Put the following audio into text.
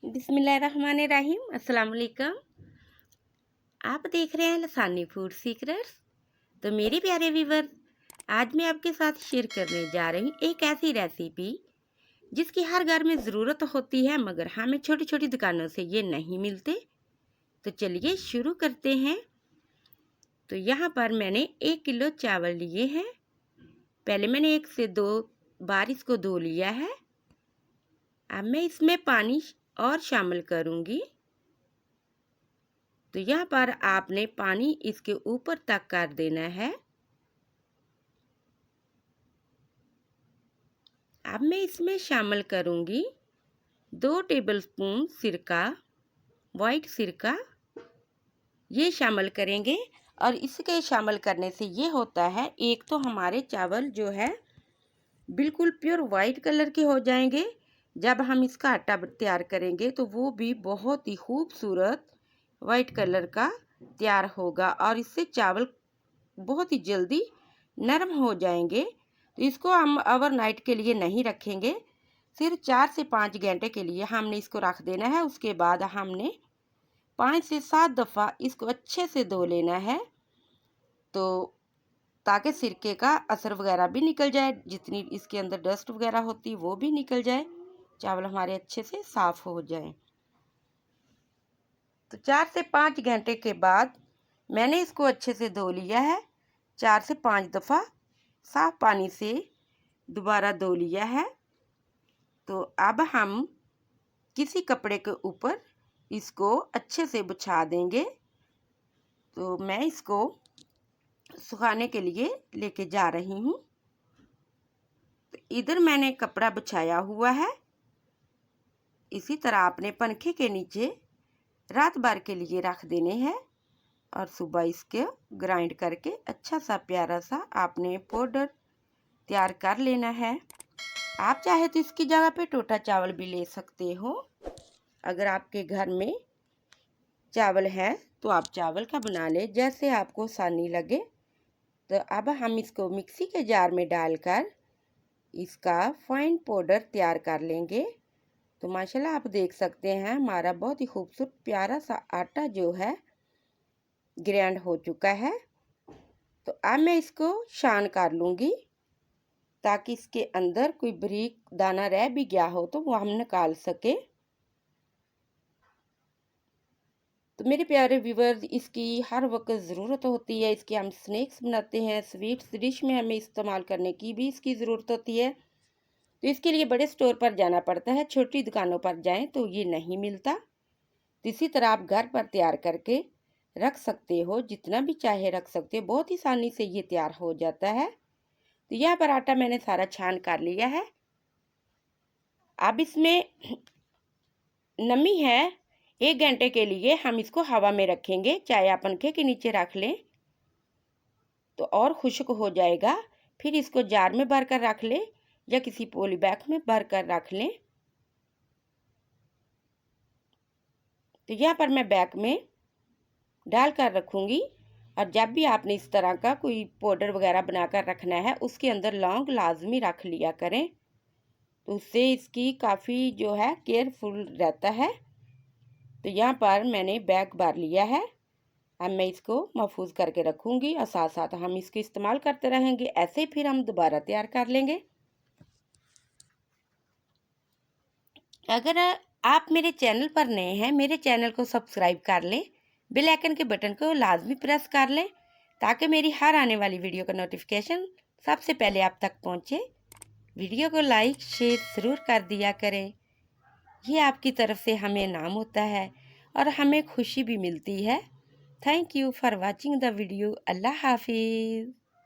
बिस्मिल्लाहिर्रहमानिर्रहीम। अस्सलाम वालेकुम। आप देख रहे हैं लसानी फूड सीक्रेट्स। तो मेरे प्यारे व्यूवर, आज मैं आपके साथ शेयर करने जा रही हूँ एक ऐसी रेसिपी जिसकी हर घर में ज़रूरत होती है, मगर हमें छोटी छोटी दुकानों से ये नहीं मिलते। तो चलिए शुरू करते हैं। तो यहाँ पर मैंने 1 किलो चावल लिए हैं। पहले मैंने 1 से 2 बार इसको धो लिया है। अब मैं इसमें पानी और शामिल करूँगी। तो यहाँ पर आपने पानी इसके ऊपर तक कर देना है। अब मैं इसमें शामिल करूँगी 2 टेबलस्पून सिरका, वाइट सिरका, ये शामिल करेंगे। और इसके शामिल करने से ये होता है, एक तो हमारे चावल जो है बिल्कुल प्योर वाइट कलर के हो जाएंगे। जब हम इसका आटा तैयार करेंगे तो वो भी बहुत ही खूबसूरत वाइट कलर का तैयार होगा और इससे चावल बहुत ही जल्दी नरम हो जाएंगे। तो इसको हम ओवरनाइट के लिए नहीं रखेंगे, सिर्फ 4 से 5 घंटे के लिए हमने इसको रख देना है। उसके बाद हमने 5 से 7 दफ़ा इसको अच्छे से धो लेना है, तो ताकि सिरके का असर वगैरह भी निकल जाए, जितनी इसके अंदर डस्ट वगैरह होती वो भी निकल जाए, चावल हमारे अच्छे से साफ़ हो जाए। तो 4 से 5 घंटे के बाद मैंने इसको अच्छे से धो लिया है। 4 से 5 दफ़ा साफ पानी से दोबारा धो लिया है। तो अब हम किसी कपड़े के ऊपर इसको अच्छे से बिछा देंगे। तो मैं इसको सुखाने के लिए लेके जा रही हूँ। तो इधर मैंने कपड़ा बिछाया हुआ है। इसी तरह आपने पंखे के नीचे रात भर के लिए रख देने हैं और सुबह इसके ग्राइंड करके अच्छा सा प्यारा सा आपने पाउडर तैयार कर लेना है। आप चाहे तो इसकी जगह पे टोटा चावल भी ले सकते हो। अगर आपके घर में चावल है तो आप चावल का बना ले, जैसे आपको आसानी लगे। तो अब हम इसको मिक्सी के जार में डालकर इसका फाइन पाउडर तैयार कर लेंगे। तो माशाल्लाह आप देख सकते हैं हमारा बहुत ही खूबसूरत प्यारा सा आटा जो है ग्राइंड हो चुका है। तो अब मैं इसको शान कर लूँगी, ताकि इसके अंदर कोई बारीक दाना रह भी गया हो तो वो हम निकाल सके। तो मेरे प्यारे व्यूवर्स, इसकी हर वक्त ज़रूरत होती है। इसके हम स्नैक्स बनाते हैं, स्वीट्स डिश में हमें इस्तेमाल करने की भी इसकी ज़रूरत होती है। तो इसके लिए बड़े स्टोर पर जाना पड़ता है, छोटी दुकानों पर जाएं तो ये नहीं मिलता। तो इसी तरह आप घर पर तैयार करके रख सकते हो, जितना भी चाहे रख सकते हो, बहुत ही आसानी से ये तैयार हो जाता है। तो यहाँ पर आटा मैंने सारा छान कर लिया है। अब इसमें नमी है, 1 घंटे के लिए हम इसको हवा में रखेंगे। चाहे आप पंखे के नीचे रख लें तो और खुश्क हो जाएगा। फिर इसको जार में भर कर रख लें या किसी पॉली बैग में भर कर रख लें। तो यहाँ पर मैं बैग में डाल कर रखूँगी। और जब भी आपने इस तरह का कोई पाउडर वगैरह बनाकर रखना है, उसके अंदर लौंग लाजमी रख लिया करें, तो उससे इसकी काफ़ी जो है केयरफुल रहता है। तो यहाँ पर मैंने बैग भर लिया है। अब मैं इसको महफूज करके रखूँगी और साथ साथ हम इसको इस्तेमाल करते रहेंगे। ऐसे फिर हम दोबारा तैयार कर लेंगे। अगर आप मेरे चैनल पर नए हैं, मेरे चैनल को सब्सक्राइब कर लें, बेल आइकन के बटन को लाजमी प्रेस कर लें, ताकि मेरी हर आने वाली वीडियो का नोटिफिकेशन सबसे पहले आप तक पहुंचे। वीडियो को लाइक शेयर ज़रूर कर दिया करें, ये आपकी तरफ से हमें इनाम होता है और हमें खुशी भी मिलती है। Thank you for watching the video. अल्लाह हाफिज़।